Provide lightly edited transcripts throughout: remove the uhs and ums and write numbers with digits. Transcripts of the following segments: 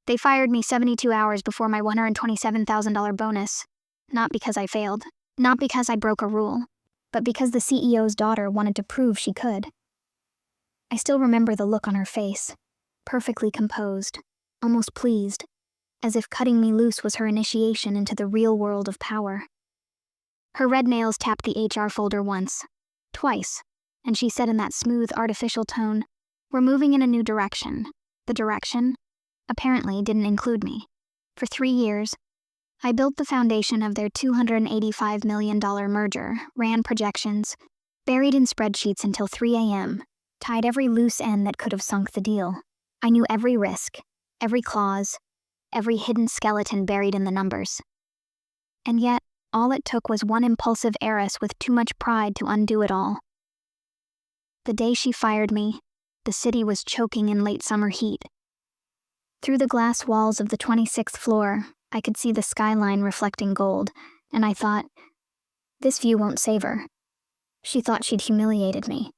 They fired me 72 hours before my $127,000 bonus. Not because I failed, not because I broke a rule, but because the CEO's daughter wanted to prove she could. I still remember the look on her face, perfectly composed, almost pleased, as if cutting me loose was her initiation into the real world of power. Her red nails tapped the HR folder once, twice, and she said in that smooth, artificial tone, "We're moving in a new direction." The direction, apparently, didn't include me. For 3 years, I built the foundation of their $285 million merger, ran projections, buried in spreadsheets until 3 a.m., tied every loose end that could have sunk the deal. I knew every risk, every clause, every hidden skeleton buried in the numbers. And yet, all it took was one impulsive heiress with too much pride to undo it all. The day she fired me, the city was choking in late summer heat. Through the glass walls of the 26th floor, I could see the skyline reflecting gold, and I thought, this view won't save her. She thought she'd humiliated me.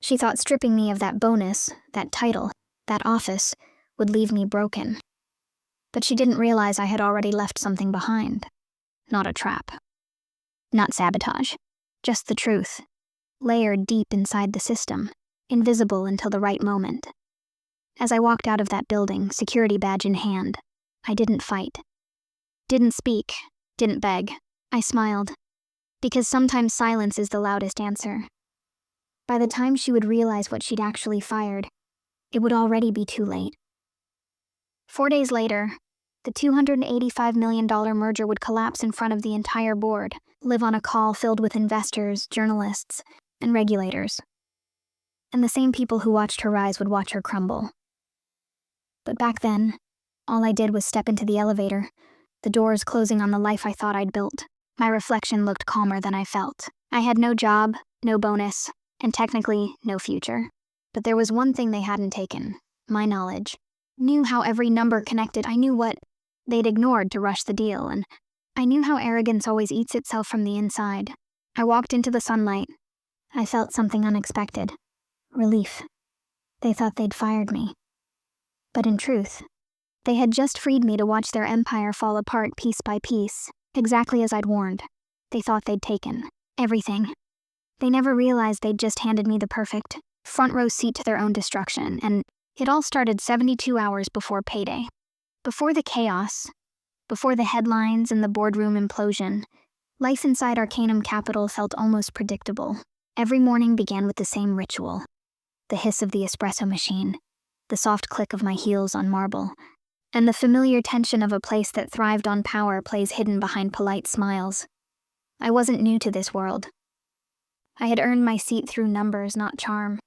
She thought stripping me of that bonus, that title, that office, would leave me broken. But she didn't realize I had already left something behind. Not a trap. Not sabotage. Just the truth, layered deep inside the system, invisible until the right moment. As I walked out of that building, security badge in hand, I didn't fight. Didn't speak, didn't beg. I smiled. Because sometimes silence is the loudest answer. By the time she would realize what she'd actually fired, it would already be too late. 4 days later, the $285 million merger would collapse in front of the entire board, live on a call filled with investors, journalists, and regulators. And the same people who watched her rise would watch her crumble. But back then, all I did was step into the elevator, the doors closing on the life I thought I'd built. My reflection looked calmer than I felt. I had no job, no bonus, and technically no future. But there was one thing they hadn't taken: my knowledge. Knew how every number connected. I knew what they'd ignored to rush the deal, and I knew how arrogance always eats itself from the inside. I walked into the sunlight. I felt something unexpected. Relief. They thought they'd fired me. But in truth, they had just freed me to watch their empire fall apart piece by piece, exactly as I'd warned. They thought they'd taken everything. They never realized they'd just handed me the perfect, front-row seat to their own destruction, and it all started 72 hours before payday. Before the chaos, before the headlines and the boardroom implosion, life inside Arcanum Capital felt almost predictable. Every morning began with the same ritual: the hiss of the espresso machine, the soft click of my heels on marble, and the familiar tension of a place that thrived on power plays hidden behind polite smiles. I wasn't new to this world. I had earned my seat through numbers, not charm.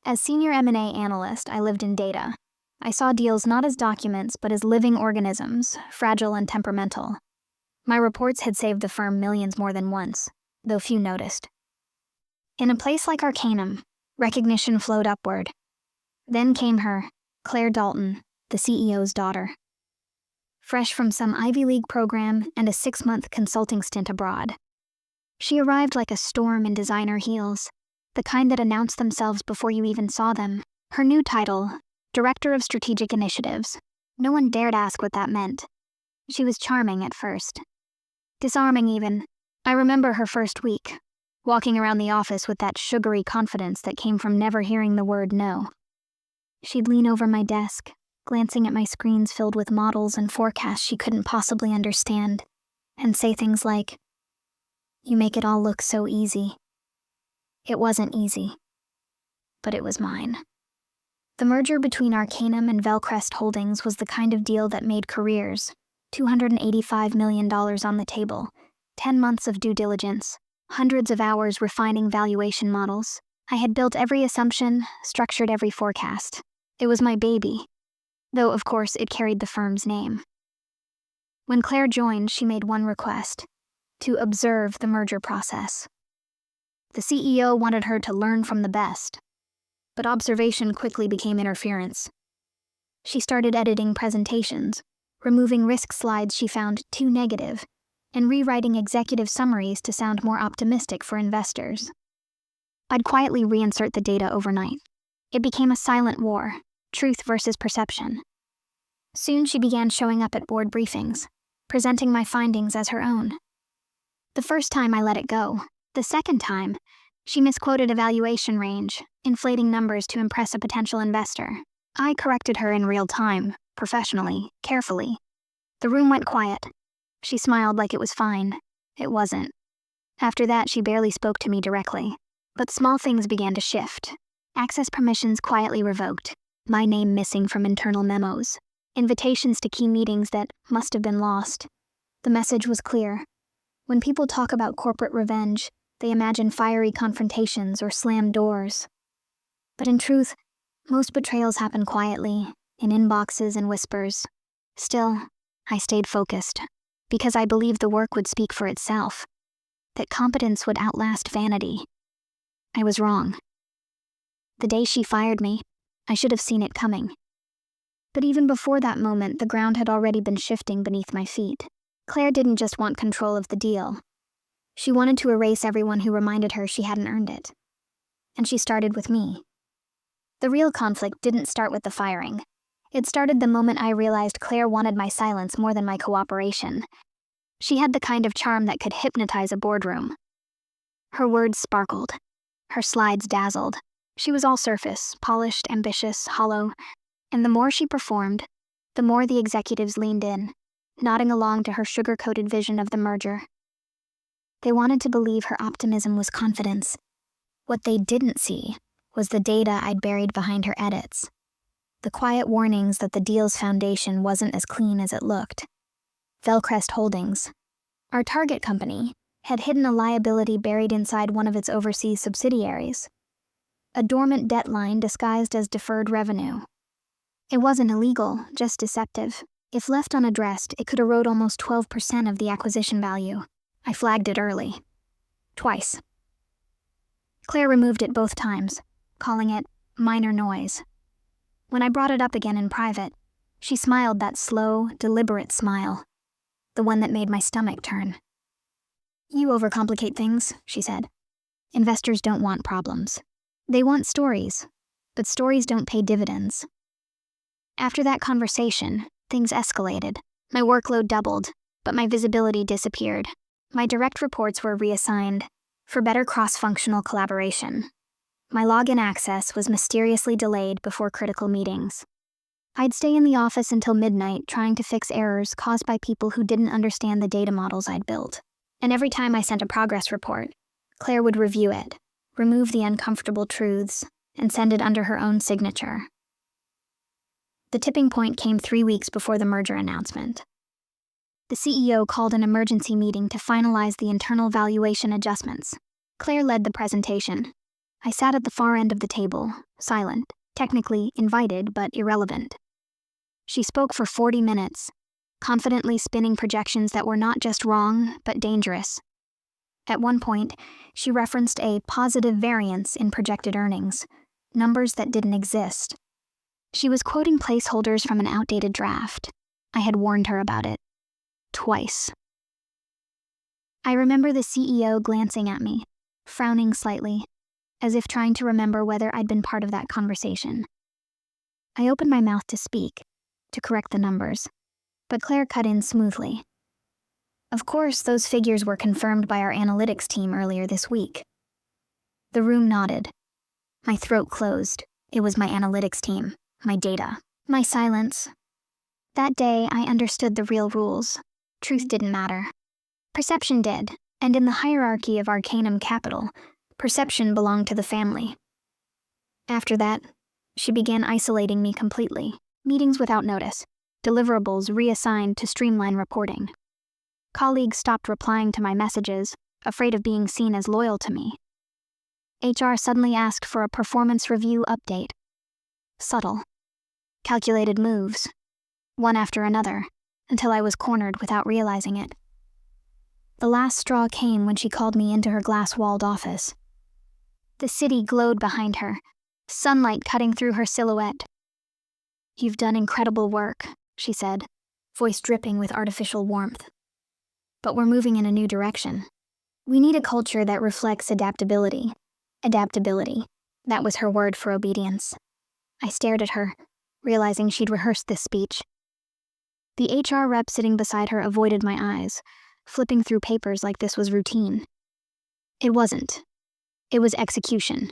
As senior M&A analyst, I lived in data. I saw deals not as documents, but as living organisms, fragile and temperamental. My reports had saved the firm millions more than once, though few noticed. In a place like Arcanum, recognition flowed upward. Then came her, Claire Dalton, the CEO's daughter. Fresh from some Ivy League program and a 6-month consulting stint abroad. She arrived like a storm in designer heels, the kind that announced themselves before you even saw them. Her new title, Director of Strategic Initiatives. No one dared ask what that meant. She was charming at first. Disarming even. I remember her first week, walking around the office with that sugary confidence that came from never hearing the word no. She'd lean over my desk, glancing at my screens filled with models and forecasts she couldn't possibly understand, and say things like, "You make it all look so easy." It wasn't easy, but it was mine. The merger between Arcanum and Velcrest Holdings was the kind of deal that made careers. $285 million on the table, 10 months of due diligence, hundreds of hours refining valuation models. I had built every assumption, structured every forecast. It was my baby, though of course it carried the firm's name. When Claire joined, she made one request: to observe the merger process. The CEO wanted her to learn from the best, but observation quickly became interference. She started editing presentations, removing risk slides she found too negative, and rewriting executive summaries to sound more optimistic for investors. I'd quietly reinsert the data overnight. It became a silent war, truth versus perception. Soon she began showing up at board briefings, presenting my findings as her own. The first time I let it go. The second time, she misquoted a valuation range, inflating numbers to impress a potential investor. I corrected her in real time, professionally, carefully. The room went quiet. She smiled like it was fine. It wasn't. After that, she barely spoke to me directly. But small things began to shift. Access permissions quietly revoked. My name missing from internal memos. Invitations to key meetings that must have been lost. The message was clear. When people talk about corporate revenge, they imagine fiery confrontations or slammed doors. But in truth, most betrayals happen quietly, in inboxes and whispers. Still, I stayed focused, because I believed the work would speak for itself, that competence would outlast vanity. I was wrong. The day she fired me, I should have seen it coming. But even before that moment, the ground had already been shifting beneath my feet. Claire didn't just want control of the deal. She wanted to erase everyone who reminded her she hadn't earned it. And she started with me. The real conflict didn't start with the firing. It started the moment I realized Claire wanted my silence more than my cooperation. She had the kind of charm that could hypnotize a boardroom. Her words sparkled. Her slides dazzled. She was all surface, polished, ambitious, hollow. And the more she performed, the more the executives leaned in, nodding along to her sugar-coated vision of the merger. They wanted to believe her optimism was confidence. What they didn't see was the data I'd buried behind her edits. The quiet warnings that the deal's foundation wasn't as clean as it looked. Velcrest Holdings, our target company, had hidden a liability buried inside one of its overseas subsidiaries. A dormant debt line disguised as deferred revenue. It wasn't illegal, just deceptive. If left unaddressed, it could erode almost 12% of the acquisition value. I flagged it early. Twice. Claire removed it both times, calling it minor noise. When I brought it up again in private, she smiled that slow, deliberate smile. The one that made my stomach turn. "You overcomplicate things," she said. "Investors don't want problems. They want stories, but stories don't pay dividends." After that conversation, things escalated. My workload doubled, but my visibility disappeared. My direct reports were reassigned for better cross-functional collaboration. My login access was mysteriously delayed before critical meetings. I'd stay in the office until midnight trying to fix errors caused by people who didn't understand the data models I'd built. And every time I sent a progress report, Claire would review it, remove the uncomfortable truths, and send it under her own signature. The tipping point came 3 weeks before the merger announcement. The CEO called an emergency meeting to finalize the internal valuation adjustments. Claire led the presentation. I sat at the far end of the table, silent, technically invited but irrelevant. She spoke for 40 minutes, confidently spinning projections that were not just wrong, but dangerous. At one point, she referenced a positive variance in projected earnings, numbers that didn't exist. She was quoting placeholders from an outdated draft. I had warned her about it. Twice. I remember the CEO glancing at me, frowning slightly, as if trying to remember whether I'd been part of that conversation. I opened my mouth to speak, to correct the numbers, but Claire cut in smoothly. Of course, those figures were confirmed by our analytics team earlier this week. The room nodded. My throat closed. It was my analytics team, my data, my silence. That day, I understood the real rules. Truth didn't matter. Perception did, and in the hierarchy of Arcanum Capital, perception belonged to the family. After that, she began isolating me completely. Meetings without notice, deliverables reassigned to streamline reporting. Colleagues stopped replying to my messages, afraid of being seen as loyal to me. HR suddenly asked for a performance review update. Subtle. Calculated moves. One after another, until I was cornered without realizing it. The last straw came when she called me into her glass-walled office. The city glowed behind her, sunlight cutting through her silhouette. "You've done incredible work," she said, voice dripping with artificial warmth. "But we're moving in a new direction. We need a culture that reflects adaptability." Adaptability. That was her word for obedience. I stared at her, realizing she'd rehearsed this speech. The HR rep sitting beside her avoided my eyes, flipping through papers like this was routine. It wasn't. It was execution.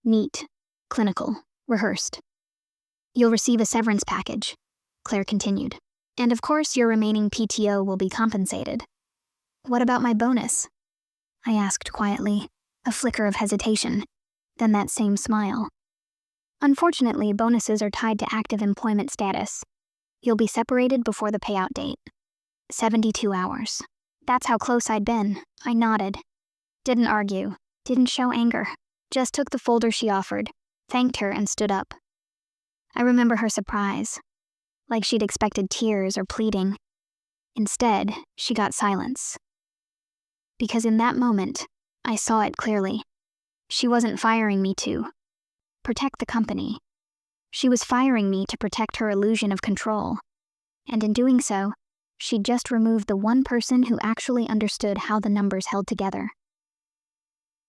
Neat, clinical, rehearsed. You'll receive a severance package, Claire continued. And of course your remaining PTO will be compensated. What about my bonus? I asked quietly, a flicker of hesitation, then that same smile. Unfortunately, bonuses are tied to active employment status. You'll be separated before the payout date. 72 hours. That's how close I'd been. I nodded. Didn't argue. Didn't show anger. Just took the folder she offered, thanked her, and stood up. I remember her surprise, like she'd expected tears or pleading. Instead, she got silence. Because in that moment, I saw it clearly. She wasn't firing me to protect the company. She was firing me to protect her illusion of control. And in doing so, she'd just removed the one person who actually understood how the numbers held together.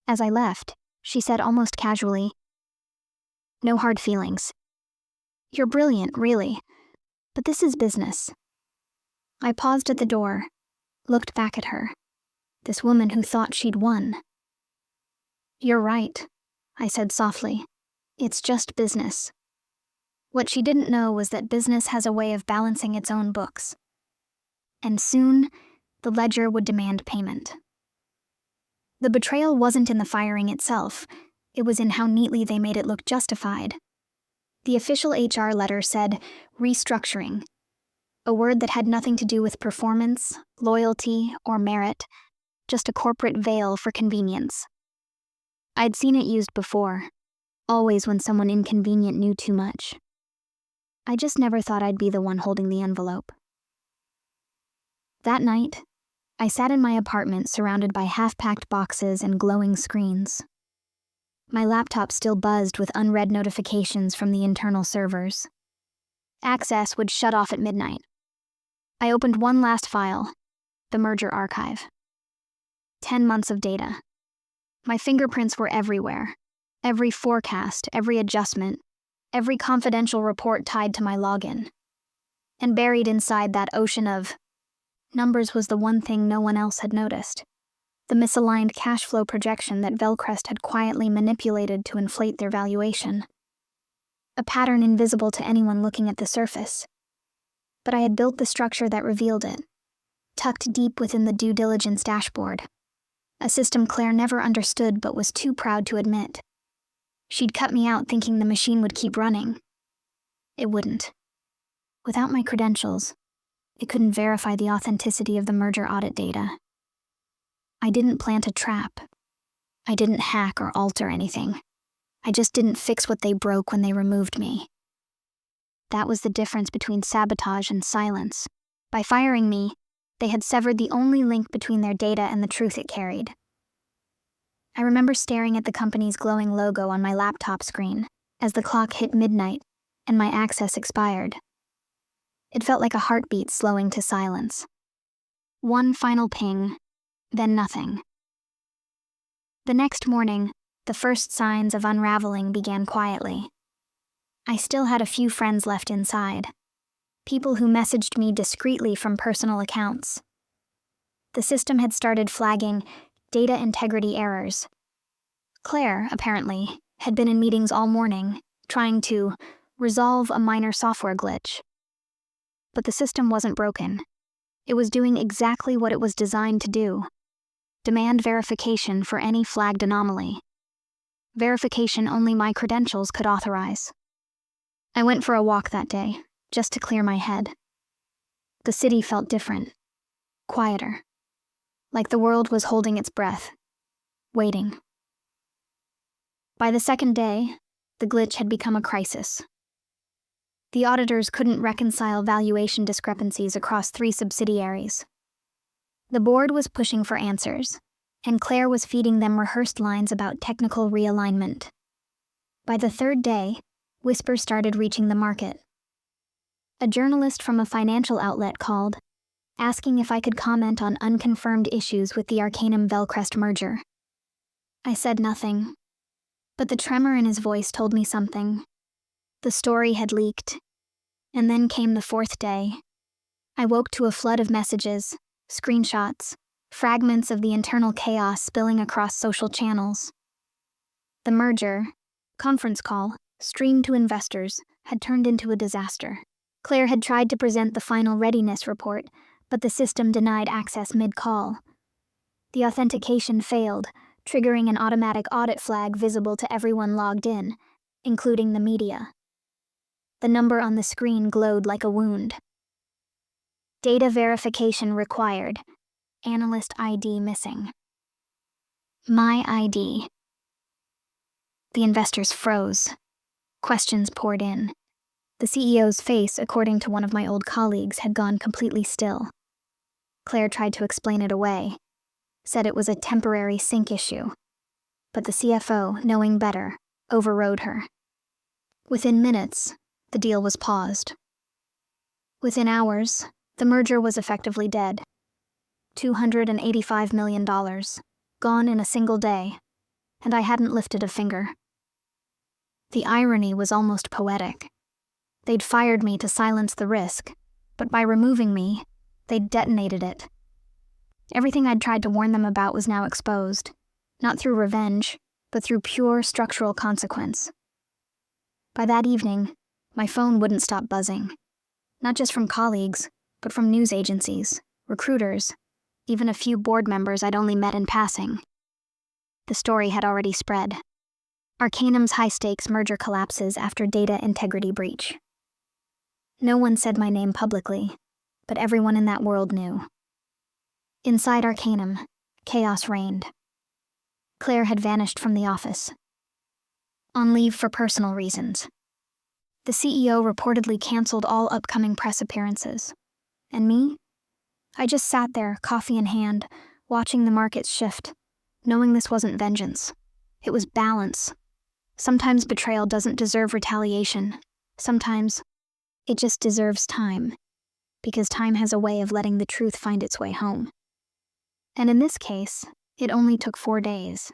As I left, she said almost casually, "No hard feelings. You're brilliant, really. But this is business." I paused at the door, looked back at her. This woman who thought she'd won. "You're right," I said softly. "It's just business." What she didn't know was that business has a way of balancing its own books. And soon, the ledger would demand payment. The betrayal wasn't in the firing itself, it was in how neatly they made it look justified. The official HR letter said restructuring, a word that had nothing to do with performance, loyalty, or merit, just a corporate veil for convenience. I'd seen it used before, always when someone inconvenient knew too much. I just never thought I'd be the one holding the envelope. That night, I sat in my apartment surrounded by half-packed boxes and glowing screens. My laptop still buzzed with unread notifications from the internal servers. Access would shut off at midnight. I opened one last file, the merger archive. 10 months of data. My fingerprints were everywhere. Every forecast, every adjustment, every confidential report tied to my login. And buried inside that ocean of numbers was the one thing no one else had noticed. The misaligned cash flow projection that Velcrest had quietly manipulated to inflate their valuation. A pattern invisible to anyone looking at the surface. But I had built the structure that revealed it, tucked deep within the due diligence dashboard. A system Claire never understood but was too proud to admit. She'd cut me out thinking the machine would keep running. It wouldn't. Without my credentials, it couldn't verify the authenticity of the merger audit data. I didn't plant a trap. I didn't hack or alter anything. I just didn't fix what they broke when they removed me. That was the difference between sabotage and silence. By firing me, they had severed the only link between their data and the truth it carried. I remember staring at the company's glowing logo on my laptop screen as the clock hit midnight and my access expired. It felt like a heartbeat slowing to silence. One final ping, then nothing. The next morning, the first signs of unraveling began quietly. I still had a few friends left inside, people who messaged me discreetly from personal accounts. The system had started flagging data integrity errors. Claire, apparently, had been in meetings all morning, trying to resolve a minor software glitch. But the system wasn't broken. It was doing exactly what it was designed to do. Demand verification for any flagged anomaly. Verification only my credentials could authorize. I went for a walk that day, just to clear my head. The city felt different, quieter, like the world was holding its breath, waiting. By the second day, the glitch had become a crisis. The auditors couldn't reconcile valuation discrepancies across 3 subsidiaries. The board was pushing for answers, and Claire was feeding them rehearsed lines about technical realignment. By the 3rd day, whispers started reaching the market. A journalist from a financial outlet called, asking if I could comment on unconfirmed issues with the Arcanum Velcrest merger. I said nothing, but the tremor in his voice told me something. The story had leaked, and then came the 4th day. I woke to a flood of messages, screenshots, fragments of the internal chaos spilling across social channels. The merger, conference call, streamed to investors, had turned into a disaster. Claire had tried to present the final readiness report, but the system denied access mid-call. The authentication failed, triggering an automatic audit flag visible to everyone logged in, including the media. The number on the screen glowed like a wound. Data verification required. Analyst ID missing. My ID. The investors froze. Questions poured in. The CEO's face, according to one of my old colleagues, had gone completely still. Claire tried to explain it away, said it was a temporary sync issue. But the CFO, knowing better, overrode her. Within minutes, the deal was paused. Within hours, the merger was effectively dead. $285 million, gone in a single day, and I hadn't lifted a finger. The irony was almost poetic. They'd fired me to silence the risk, but by removing me, they'd detonated it. Everything I'd tried to warn them about was now exposed, not through revenge, but through pure structural consequence. By that evening, my phone wouldn't stop buzzing, not just from colleagues, but from news agencies, recruiters, even a few board members I'd only met in passing. The story had already spread. Arcanum's high-stakes merger collapses after data integrity breach. No one said my name publicly, but everyone in that world knew. Inside Arcanum, chaos reigned. Claire had vanished from the office, on leave for personal reasons. The CEO reportedly canceled all upcoming press appearances. And me? I just sat there, coffee in hand, watching the markets shift, knowing this wasn't vengeance. It was balance. Sometimes betrayal doesn't deserve retaliation. Sometimes it just deserves time, because time has a way of letting the truth find its way home. And in this case, it only took 4 days.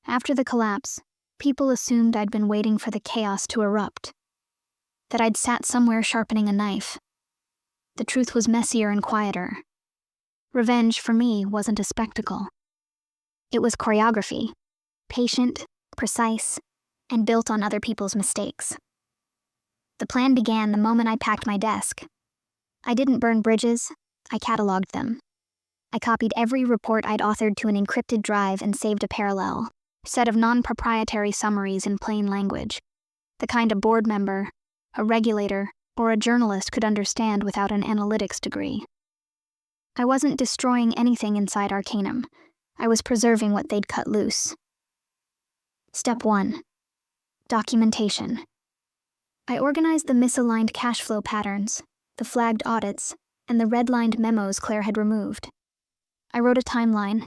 After the collapse, people assumed I'd been waiting for the chaos to erupt, that I'd sat somewhere sharpening a knife. The truth was messier and quieter. Revenge, for me, wasn't a spectacle. It was choreography, patient, precise, and built on other people's mistakes. The plan began the moment I packed my desk. I didn't burn bridges, I cataloged them. I copied every report I'd authored to an encrypted drive and saved a parallel set of non-proprietary summaries in plain language, the kind a board member, a regulator, or a journalist could understand without an analytics degree. I wasn't destroying anything inside Arcanum. I was preserving what they'd cut loose. Step 1. Documentation. I organized the misaligned cash flow patterns, the flagged audits, and the redlined memos Claire had removed. I wrote a timeline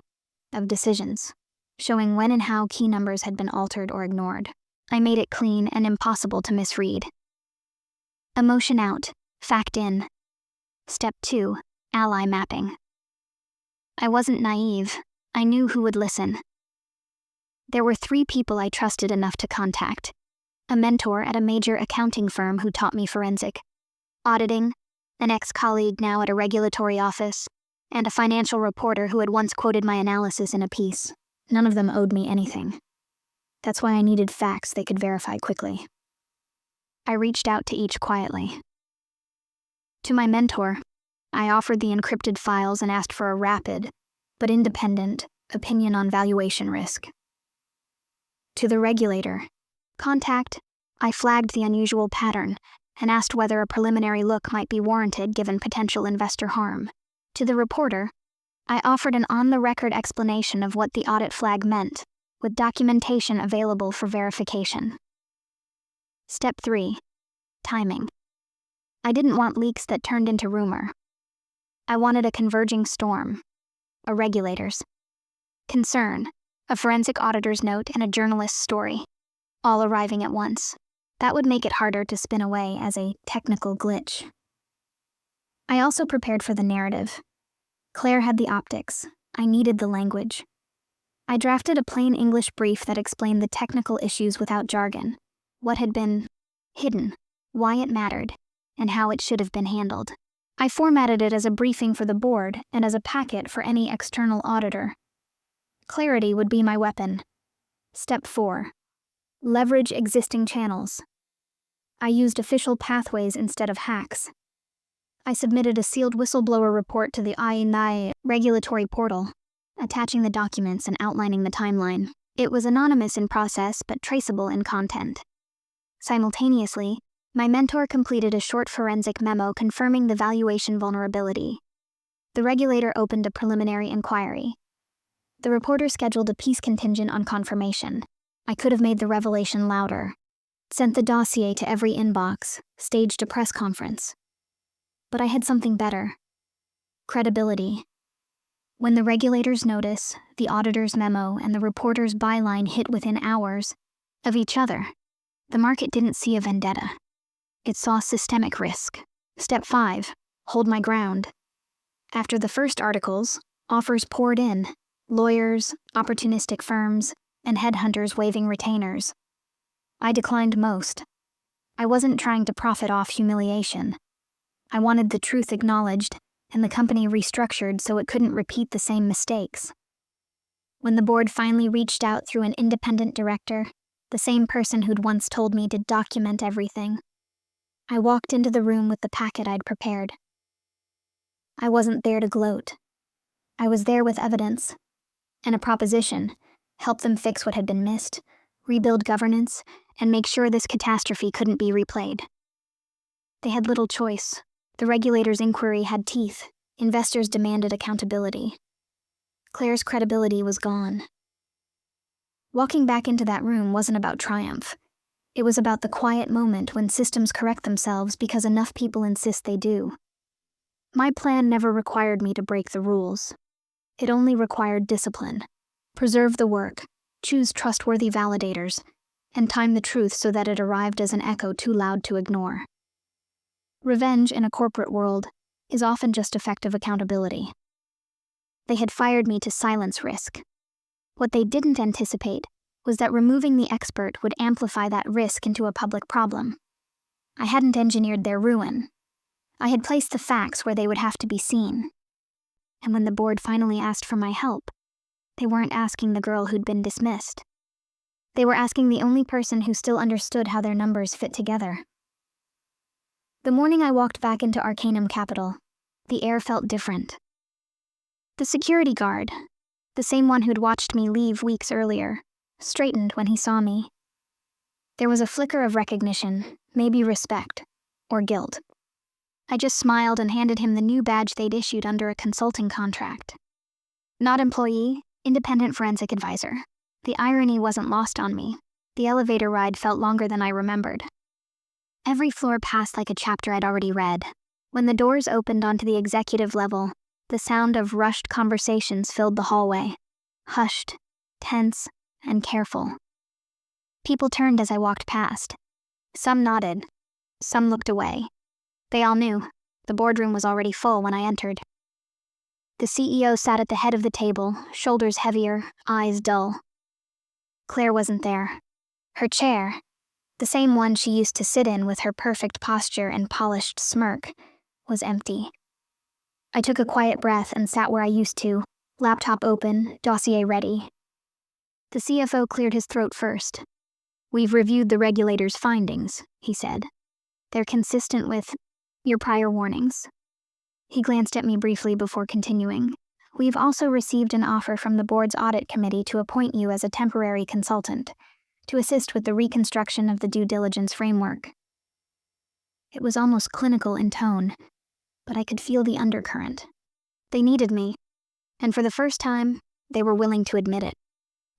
of decisions, showing when and how key numbers had been altered or ignored. I made it clean and impossible to misread. Emotion out, fact in. Step 2, ally mapping. I wasn't naive. I knew who would listen. There were 3 people I trusted enough to contact. A mentor at a major accounting firm who taught me forensic auditing, an ex-colleague now at a regulatory office, and a financial reporter who had once quoted my analysis in a piece. None of them owed me anything. That's why I needed facts they could verify quickly. I reached out to each quietly. To my mentor, I offered the encrypted files and asked for a rapid, but independent, opinion on valuation risk. To the regulator, contact, I flagged the unusual pattern and asked whether a preliminary look might be warranted given potential investor harm. To the reporter, I offered an on-the-record explanation of what the audit flag meant, with documentation available for verification. Step 3. Timing. I didn't want leaks that turned into rumor. I wanted a converging storm. A regulator's concern, a forensic auditor's note, and a journalist's story, all arriving at once. That would make it harder to spin away as a technical glitch. I also prepared for the narrative. Claire had the optics. I needed the language. I drafted a plain English brief that explained the technical issues without jargon, what had been hidden, why it mattered, and how it should have been handled. I formatted it as a briefing for the board and as a packet for any external auditor. Clarity would be my weapon. Step 4. Leverage existing channels. I used official pathways instead of hacks. I submitted a sealed whistleblower report to the INI regulatory portal, attaching the documents and outlining the timeline. It was anonymous in process but traceable in content. Simultaneously, my mentor completed a short forensic memo confirming the valuation vulnerability. The regulator opened a preliminary inquiry. The reporter scheduled a peace contingent on confirmation. I could have made the revelation louder, sent the dossier to every inbox, staged a press conference. But I had something better. Credibility. When the regulator's notice, the auditor's memo, and the reporter's byline hit within hours of each other, the market didn't see a vendetta. It saw systemic risk. Step 5. Hold my ground. After the first articles, offers poured in. Lawyers, opportunistic firms, and headhunters waiving retainers. I declined most. I wasn't trying to profit off humiliation. I wanted the truth acknowledged and the company restructured so it couldn't repeat the same mistakes. When the board finally reached out through an independent director, the same person who'd once told me to document everything, I walked into the room with the packet I'd prepared. I wasn't there to gloat. I was there with evidence and a proposition, help them fix what had been missed, rebuild governance, and make sure this catastrophe couldn't be replayed. They had little choice. The regulator's inquiry had teeth. Investors demanded accountability. Claire's credibility was gone. Walking back into that room wasn't about triumph. It was about the quiet moment when systems correct themselves because enough people insist they do. My plan never required me to break the rules. It only required discipline. Preserve the work, choose trustworthy validators, and time the truth so that it arrived as an echo too loud to ignore. Revenge in a corporate world is often just effective accountability. They had fired me to silence risk. What they didn't anticipate was that removing the expert would amplify that risk into a public problem. I hadn't engineered their ruin. I had placed the facts where they would have to be seen. And when the board finally asked for my help, they weren't asking the girl who'd been dismissed. They were asking the only person who still understood how their numbers fit together. The morning I walked back into Arcanum Capital, the air felt different. The security guard, the same one who'd watched me leave weeks earlier, straightened when he saw me. There was a flicker of recognition, maybe respect, or guilt. I just smiled and handed him the new badge they'd issued under a consulting contract. Not employee, independent forensic advisor. The irony wasn't lost on me. The elevator ride felt longer than I remembered. Every floor passed like a chapter I'd already read. When the doors opened onto the executive level, the sound of rushed conversations filled the hallway. Hushed, tense, and careful. People turned as I walked past. Some nodded. Some looked away. They all knew. The boardroom was already full when I entered. The CEO sat at the head of the table, shoulders heavier, eyes dull. Claire wasn't there. Her chair, the same one she used to sit in with her perfect posture and polished smirk, was empty. I took a quiet breath and sat where I used to, laptop open, dossier ready. The CFO cleared his throat first. "We've reviewed the regulator's findings," he said. "They're consistent with your prior warnings." He glanced at me briefly before continuing. "We've also received an offer from the board's audit committee to appoint you as a temporary consultant, to assist with the reconstruction of the due diligence framework." It was almost clinical in tone, but I could feel the undercurrent. They needed me, and for the first time, they were willing to admit it.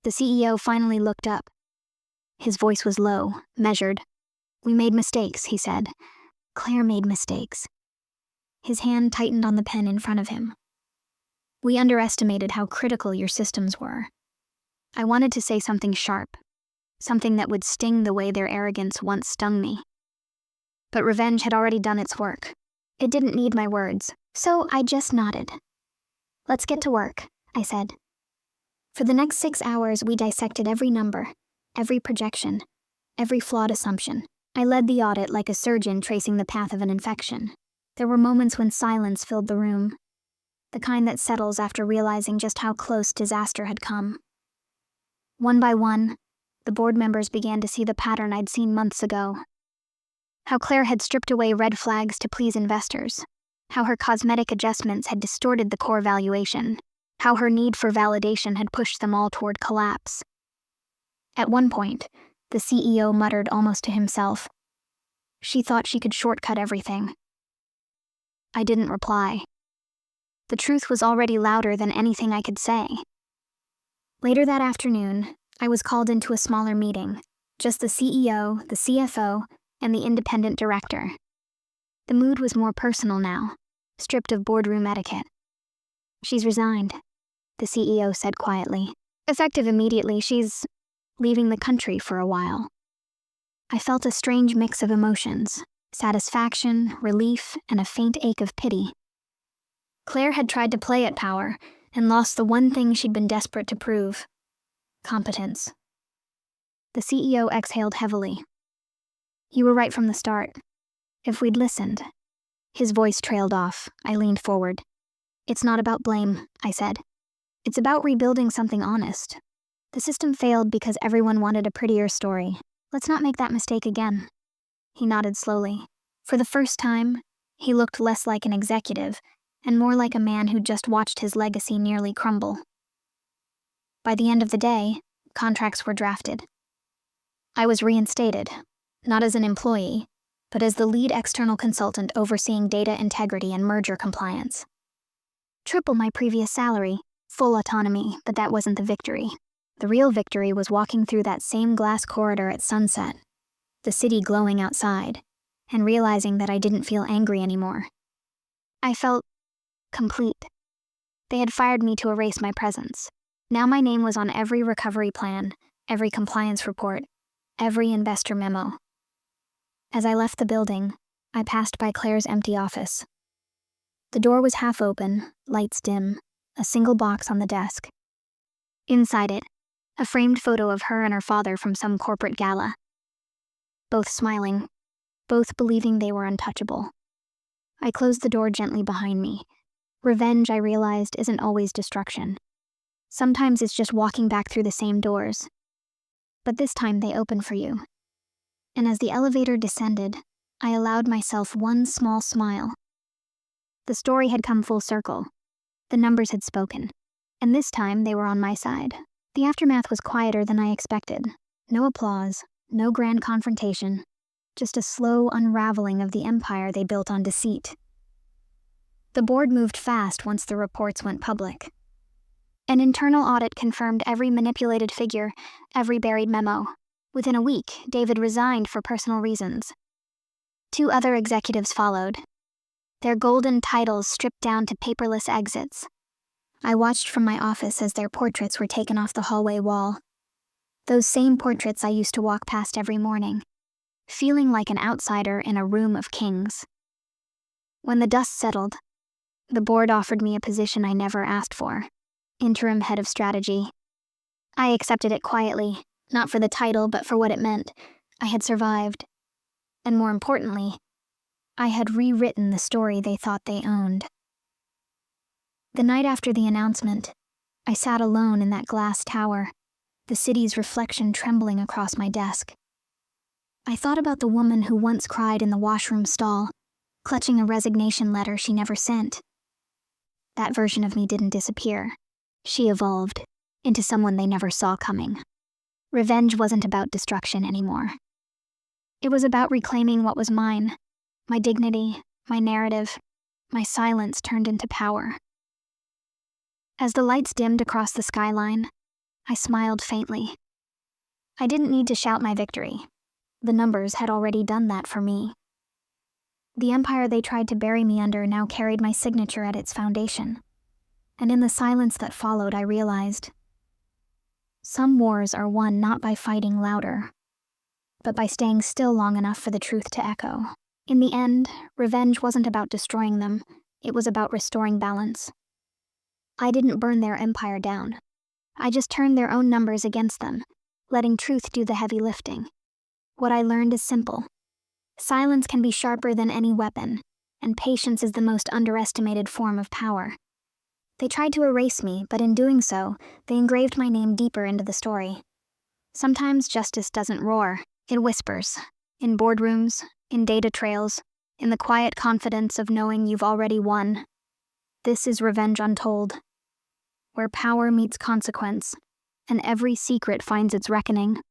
The CEO finally looked up. His voice was low, measured. "We made mistakes," he said. "Claire made mistakes." His hand tightened on the pen in front of him. "We underestimated how critical your systems were." I wanted to say something sharp, something that would sting the way their arrogance once stung me. But revenge had already done its work. It didn't need my words, so I just nodded. "Let's get to work," I said. For the next 6 hours, we dissected every number, every projection, every flawed assumption. I led the audit like a surgeon tracing the path of an infection. There were moments when silence filled the room, the kind that settles after realizing just how close disaster had come. One by one, the board members began to see the pattern I'd seen months ago. How Claire had stripped away red flags to please investors. How her cosmetic adjustments had distorted the core valuation. How her need for validation had pushed them all toward collapse. At one point, the CEO muttered almost to himself, "She thought she could shortcut everything." I didn't reply. The truth was already louder than anything I could say. Later that afternoon, I was called into a smaller meeting, just the CEO, the CFO, and the independent director. The mood was more personal now, stripped of boardroom etiquette. "She's resigned," the CEO said quietly. "Effective immediately, she's leaving the country for a while." I felt a strange mix of emotions, satisfaction, relief, and a faint ache of pity. Claire had tried to play at power and lost the one thing she'd been desperate to prove: competence. The CEO exhaled heavily. "You were right from the start. If we'd listened." His voice trailed off. I leaned forward. "It's not about blame," I said. "It's about rebuilding something honest. The system failed because everyone wanted a prettier story. Let's not make that mistake again." He nodded slowly. For the first time, he looked less like an executive and more like a man who'd just watched his legacy nearly crumble. By the end of the day, contracts were drafted. I was reinstated, not as an employee, but as the lead external consultant overseeing data integrity and merger compliance. Triple my previous salary, full autonomy, but that wasn't the victory. The real victory was walking through that same glass corridor at sunset, the city glowing outside, and realizing that I didn't feel angry anymore. I felt complete. They had fired me to erase my presence. Now my name was on every recovery plan, every compliance report, every investor memo. As I left the building, I passed by Claire's empty office. The door was half open, lights dim, a single box on the desk. Inside it, a framed photo of her and her father from some corporate gala. Both smiling, both believing they were untouchable. I closed the door gently behind me. Revenge, I realized, isn't always destruction. Sometimes it's just walking back through the same doors. But this time they open for you. And as the elevator descended, I allowed myself one small smile. The story had come full circle. The numbers had spoken. And this time they were on my side. The aftermath was quieter than I expected. No applause, no grand confrontation, just a slow unraveling of the empire they built on deceit. The board moved fast once the reports went public. An internal audit confirmed every manipulated figure, every buried memo. Within a week, David resigned for personal reasons. 2 other executives followed, their golden titles stripped down to paperless exits. I watched from my office as their portraits were taken off the hallway wall. Those same portraits I used to walk past every morning, feeling like an outsider in a room of kings. When the dust settled, the board offered me a position I never asked for, interim head of strategy. I accepted it quietly, not for the title but for what it meant. I had survived. And more importantly, I had rewritten the story they thought they owned. The night after the announcement, I sat alone in that glass tower, the city's reflection trembling across my desk. I thought about the woman who once cried in the washroom stall, clutching a resignation letter she never sent. That version of me didn't disappear. She evolved into someone they never saw coming. Revenge wasn't about destruction anymore. It was about reclaiming what was mine, my dignity, my narrative, my silence turned into power. As the lights dimmed across the skyline, I smiled faintly. I didn't need to shout my victory. The numbers had already done that for me. The empire they tried to bury me under now carried my signature at its foundation. And in the silence that followed, I realized, some wars are won not by fighting louder, but by staying still long enough for the truth to echo. In the end, revenge wasn't about destroying them, it was about restoring balance. I didn't burn their empire down. I just turned their own numbers against them, letting truth do the heavy lifting. What I learned is simple. Silence can be sharper than any weapon, and patience is the most underestimated form of power. They tried to erase me, but in doing so, they engraved my name deeper into the story. Sometimes justice doesn't roar, it whispers. In boardrooms, in data trails, in the quiet confidence of knowing you've already won. This is Revenge Untold, where power meets consequence, and every secret finds its reckoning.